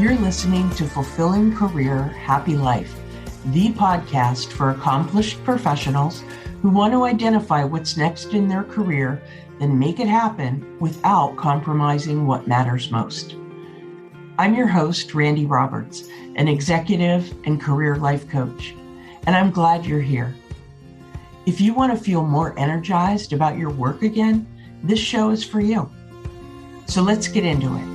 You're listening to Fulfilling Career Happy Life, the podcast for accomplished professionals who want to identify what's next in their career and make it happen without compromising what matters most. I'm your host, Randi Roberts, an executive and career life coach, and I'm glad you're here. If you want to feel more energized about your work again, this show is for you. So let's get into it.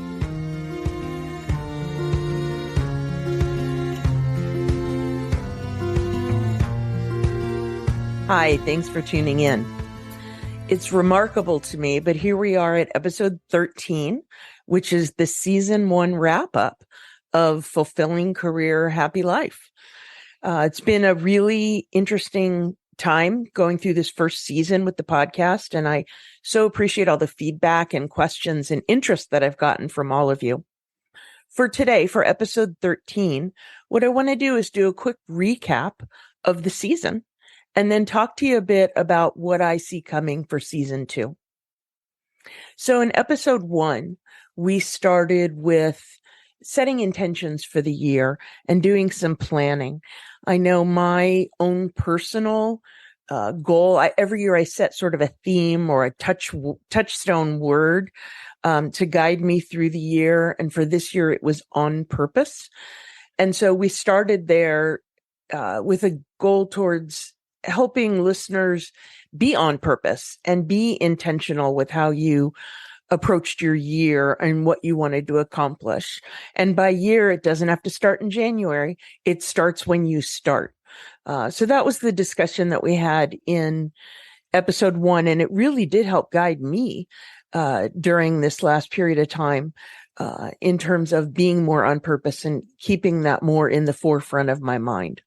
Hi, thanks for tuning in. It's remarkable to me, but here we are at episode 13, which is the season 1 wrap-up of Fulfilling Career Happy Life. It's been a really interesting time going through this first season with the podcast, and I so appreciate all the feedback and questions and interest that I've gotten from all of you. For today, for episode 13, what I want to do is do a quick recap of the season and then talk to you a bit about what I see coming for season 2. So in episode 1, we started with setting intentions for the year and doing some planning. I know my own personal goal, every year I set sort of a theme or a touchstone word to guide me through the year. And for this year, it was on purpose. And so we started there with a goal towards helping listeners be on purpose and be intentional with how you approached your year and what you wanted to accomplish. And by year, it doesn't have to start in January. It starts when you start. So that was the discussion that we had in episode 1. And it really did help guide me during this last period of time in terms of being more on purpose and keeping that more in the forefront of my mind.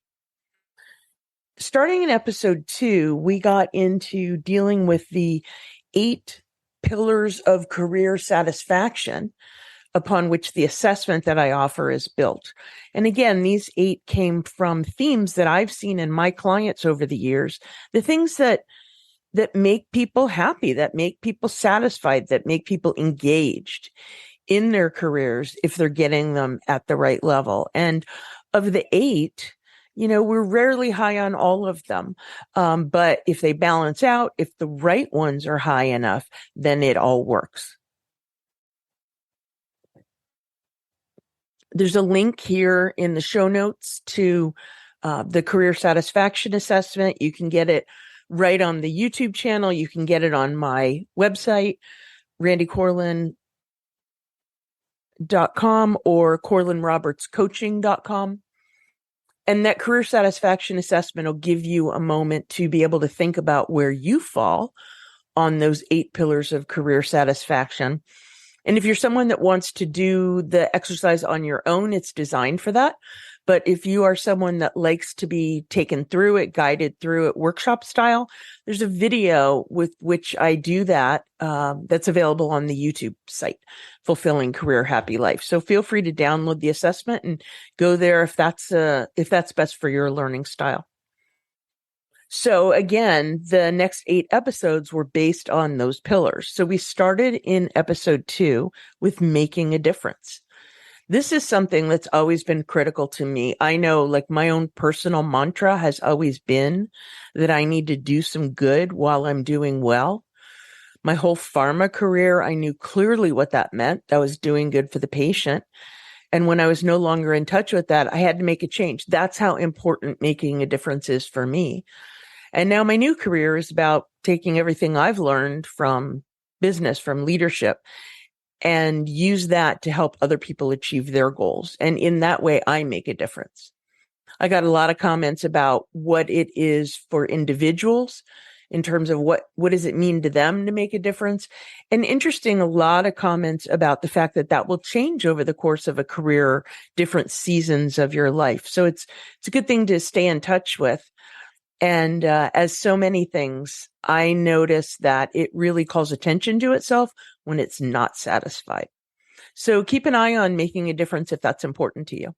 Starting in episode 2, we got into dealing with the 8 pillars of career satisfaction upon which the assessment that I offer is built. And again, these 8 came from themes that I've seen in my clients over the years, the things that make people happy, that make people satisfied, that make people engaged in their careers if they're getting them at the right level. And of the 8, we're rarely high on all of them. But if they balance out, if the right ones are high enough, then it all works. There's a link here in the show notes to the career satisfaction assessment. You can get it right on the YouTube channel. You can get it on my website, randicorlin.com or corlinrobertscoaching.com. And that career satisfaction assessment will give you a moment to be able to think about where you fall on those 8 pillars of career satisfaction. And if you're someone that wants to do the exercise on your own, it's designed for that. But if you are someone that likes to be taken through it, guided through it, workshop style, there's a video with which I do that that's available on the YouTube site, Fulfilling Career Happy Life. So feel free to download the assessment and go there if that's best for your learning style. So again, the next 8 episodes were based on those pillars. So we started in episode 2 with making a difference. This is something that's always been critical to me. I know, like, my own personal mantra has always been that I need to do some good while I'm doing well. My whole pharma career, I knew clearly what that meant. I was doing good for the patient. And when I was no longer in touch with that, I had to make a change. That's how important making a difference is for me. And now my new career is about taking everything I've learned from business, from leadership, and use that to help other people achieve their goals. And in that way, I make a difference. I got a lot of comments about what it is for individuals in terms of what does it mean to them to make a difference. And interesting, a lot of comments about the fact that will change over the course of a career, different seasons of your life. So it's a good thing to stay in touch with. And as so many things, I notice that it really calls attention to itself when it's not satisfied. So keep an eye on making a difference if that's important to you.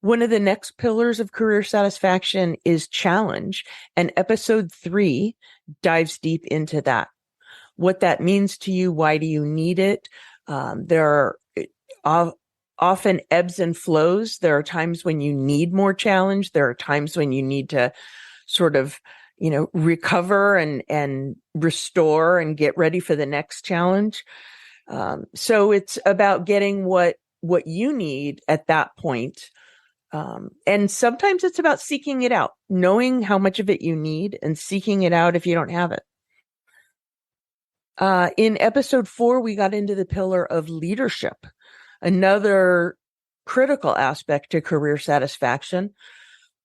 One of the next pillars of career satisfaction is challenge, and episode 3 dives deep into that. What that means to you, why do you need it? There are often ebbs and flows. There are times when you need more challenge. There are times when you need to sort of, recover and restore and get ready for the next challenge. So it's about getting what you need at that point. And sometimes it's about seeking it out, knowing how much of it you need and seeking it out if you don't have it. In episode 4, we got into the pillar of leadership, another critical aspect to career satisfaction.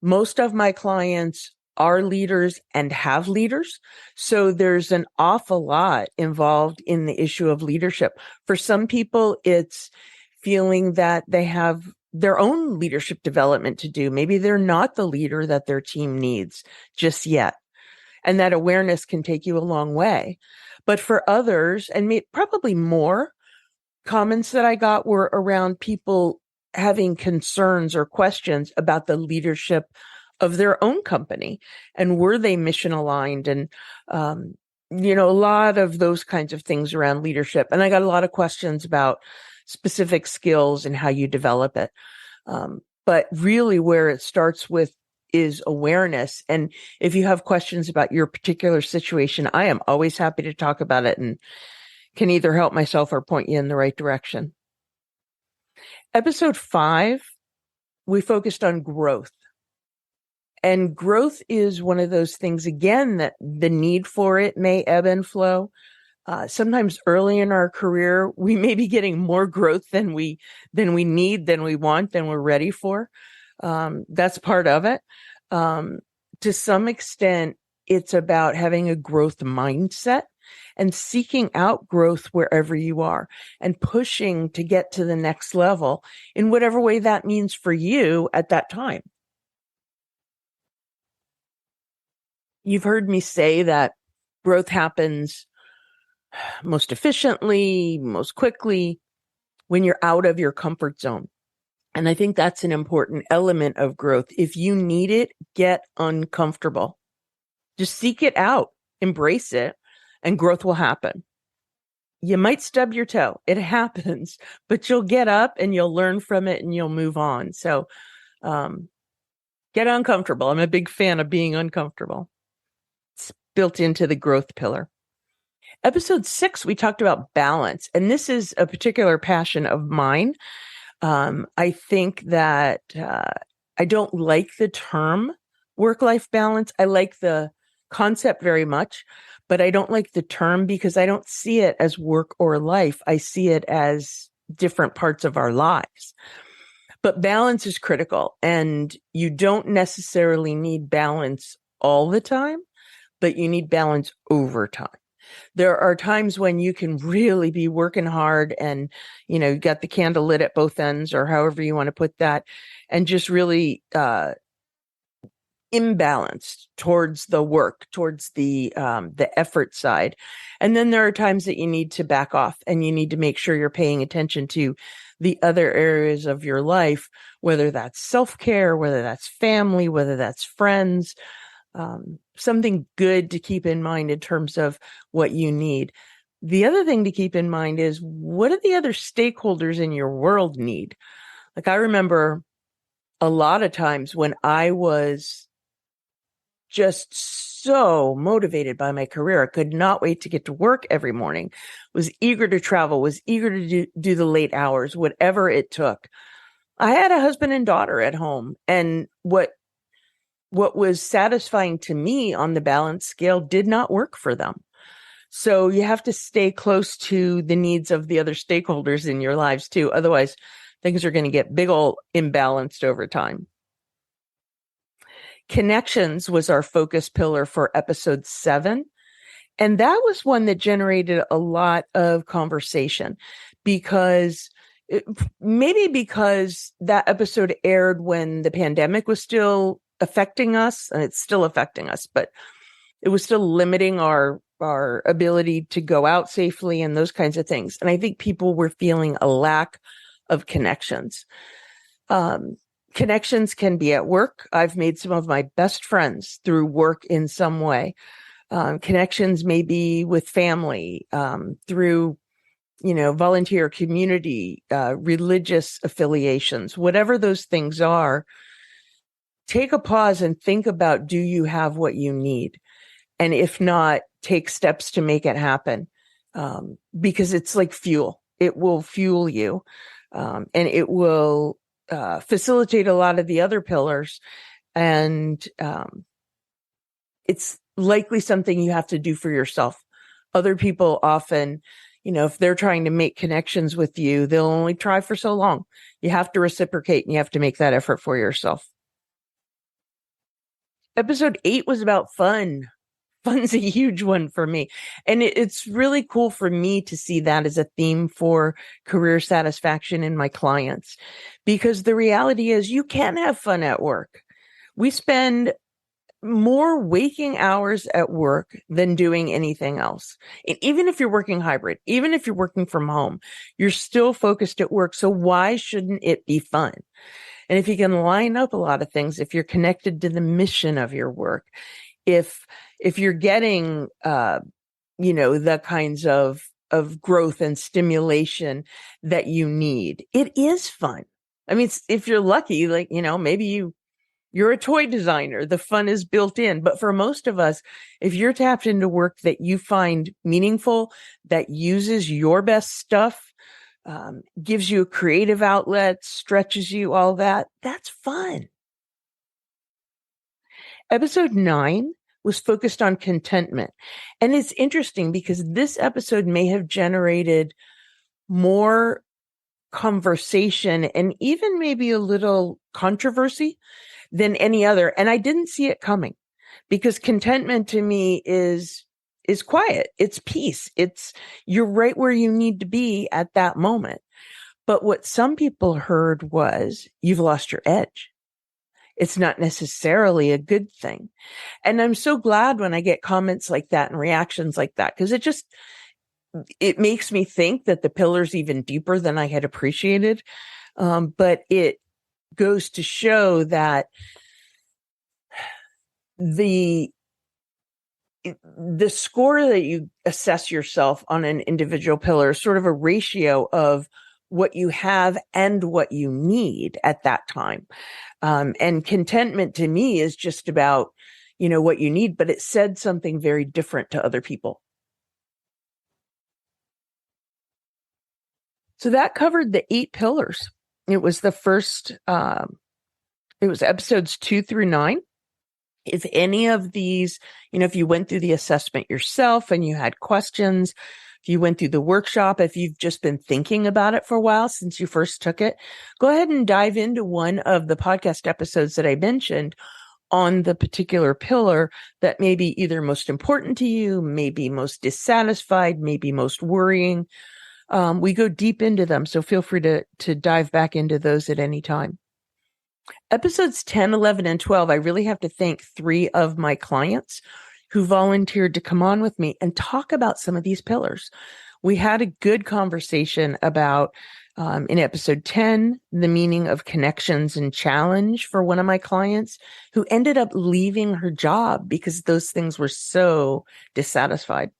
Most of my clients are leaders and have leaders. So there's an awful lot involved in the issue of leadership. For some people, it's feeling that they have their own leadership development to do. Maybe they're not the leader that their team needs just yet. And that awareness can take you a long way. But for others, and probably more comments that I got were around people having concerns or questions about the leadership of their own company, and were they mission aligned, and a lot of those kinds of things around leadership. And I got a lot of questions about specific skills and how you develop it. But really where it starts with is awareness. And if you have questions about your particular situation, I am always happy to talk about it and can either help myself or point you in the right direction. Episode 5, we focused on growth. And growth is one of those things, again, that the need for it may ebb and flow. Sometimes early in our career, we may be getting more growth than we need, than we want, than we're ready for. That's part of it. To some extent, it's about having a growth mindset and seeking out growth wherever you are and pushing to get to the next level in whatever way that means for you at that time. You've heard me say that growth happens most efficiently, most quickly when you're out of your comfort zone. And I think that's an important element of growth. If you need it, get uncomfortable. Just seek it out, embrace it, and growth will happen. You might stub your toe. It happens, but you'll get up and you'll learn from it and you'll move on. So get uncomfortable. I'm a big fan of being uncomfortable. It's built into the growth pillar. Episode 6, we talked about balance, and this is a particular passion of mine. I think that I don't like the term work-life balance. I like the concept very much, but I don't like the term because I don't see it as work or life. I see it as different parts of our lives. But balance is critical, and you don't necessarily need balance all the time, but you need balance over time. There are times when you can really be working hard and, you got the candle lit at both ends, or however you want to put that, and just really imbalanced towards the work, towards the effort side. And then there are times that you need to back off and you need to make sure you're paying attention to the other areas of your life, whether that's self-care, whether that's family, whether that's friends. Something good to keep in mind in terms of what you need. The other thing to keep in mind is, what do the other stakeholders in your world need? Like, I remember a lot of times when I was just so motivated by my career, I could not wait to get to work every morning, was eager to travel, was eager to do the late hours, whatever it took. I had a husband and daughter at home, and what was satisfying to me on the balance scale did not work for them. So you have to stay close to the needs of the other stakeholders in your lives too. Otherwise, things are going to get big ol' imbalanced over time. Connections was our focus pillar for episode 7. And that was one that generated a lot of conversation because that episode aired when the pandemic was still affecting us, and it's still affecting us, but it was still limiting our ability to go out safely and those kinds of things. And I think people were feeling a lack of connections. Connections can be at work. I've made some of my best friends through work in some way. Connections may be with family, through, volunteer, community, religious affiliations, whatever those things are, take a pause and think about, do you have what you need? And if not, take steps to make it happen. Because it's like fuel. It will fuel you. And it will facilitate a lot of the other pillars. And it's likely something you have to do for yourself. Other people often, if they're trying to make connections with you, they'll only try for so long. You have to reciprocate and you have to make that effort for yourself. Episode 8 was about fun. Fun's a huge one for me. And it's really cool for me to see that as a theme for career satisfaction in my clients, because the reality is you can have fun at work. We spend more waking hours at work than doing anything else. And even if you're working hybrid, even if you're working from home, you're still focused at work. So why shouldn't it be fun? And if you can line up a lot of things, if you're connected to the mission of your work, if you're getting, the kinds of growth and stimulation that you need, it is fun. I mean, if you're lucky, maybe you're a toy designer, the fun is built in. But for most of us, if you're tapped into work that you find meaningful, that uses your best stuff, gives you a creative outlet, stretches you, all that, that's fun. Episode 9 was focused on contentment. And it's interesting because this episode may have generated more conversation and even maybe a little controversy than any other. And I didn't see it coming, because contentment to me is quiet. It's peace. You're right where you need to be at that moment. But what some people heard was, you've lost your edge. It's not necessarily a good thing. And I'm so glad when I get comments like that and reactions like that, because it makes me think that the pillar's even deeper than I had appreciated. But it goes to show that the score that you assess yourself on an individual pillar is sort of a ratio of what you have and what you need at that time. And contentment to me is just about, what you need, but it said something very different to other people. So that covered the 8 pillars. It was the first, it was episodes 2 through 9. If any of these, if you went through the assessment yourself and you had questions, if you went through the workshop, if you've just been thinking about it for a while since you first took it, go ahead and dive into one of the podcast episodes that I mentioned on the particular pillar that may be either most important to you, maybe most dissatisfied, maybe most worrying. We go deep into them, so feel free to dive back into those at any time. Episodes 10, 11, and 12, I really have to thank 3 of my clients who volunteered to come on with me and talk about some of these pillars. We had a good conversation about, in episode 10, the meaning of connections and challenge for one of my clients who ended up leaving her job because those things were so dissatisfied.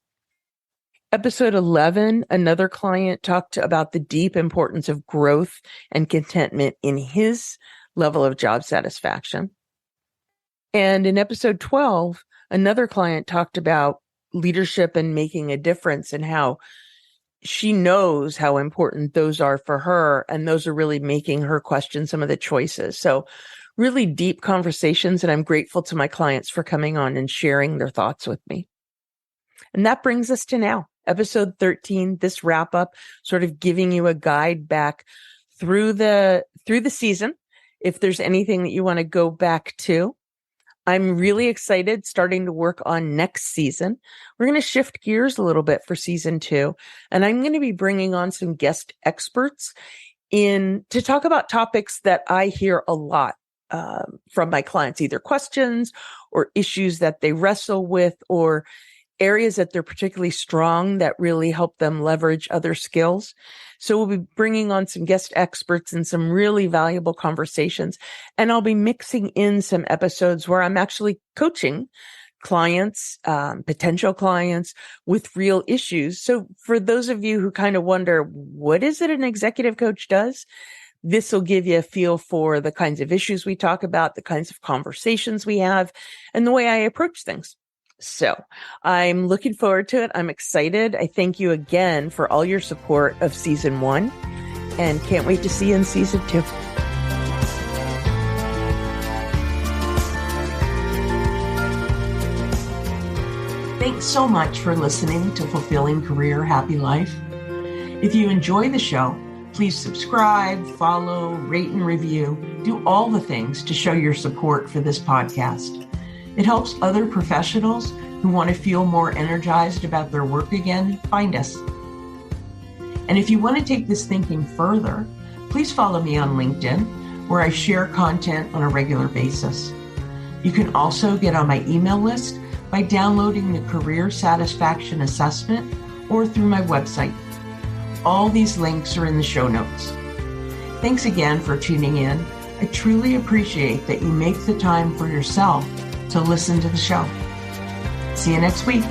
Episode 11, another client talked about the deep importance of growth and contentment in his level of job satisfaction. And in episode 12, another client talked about leadership and making a difference and how she knows how important those are for her. And those are really making her question some of the choices. So really deep conversations. And I'm grateful to my clients for coming on and sharing their thoughts with me. And that brings us to now, episode 13, this wrap up, sort of giving you a guide back through the season. If there's anything that you want to go back to, I'm really excited starting to work on next season. We're going to shift gears a little bit for season 2, and I'm going to be bringing on some guest experts to talk about topics that I hear a lot from my clients, either questions or issues that they wrestle with or areas that they're particularly strong that really help them leverage other skills. So we'll be bringing on some guest experts and some really valuable conversations. And I'll be mixing in some episodes where I'm actually coaching clients, potential clients with real issues. So for those of you who kind of wonder, what is it an executive coach does? This will give you a feel for the kinds of issues we talk about, the kinds of conversations we have, and the way I approach things. So I'm looking forward to it. I'm excited. I thank you again for all your support of season 1 and can't wait to see you in season 2. Thanks so much for listening to Fulfilling Career Happy Life. If you enjoy the show, please subscribe, follow, rate, and review. Do all the things to show your support for this podcast. It helps other professionals who want to feel more energized about their work again find us. And if you want to take this thinking further, please follow me on LinkedIn, where I share content on a regular basis. You can also get on my email list by downloading the Career Satisfaction Assessment or through my website. All these links are in the show notes. Thanks again for tuning in. I truly appreciate that you make the time for yourself to listen to the show. See you next week.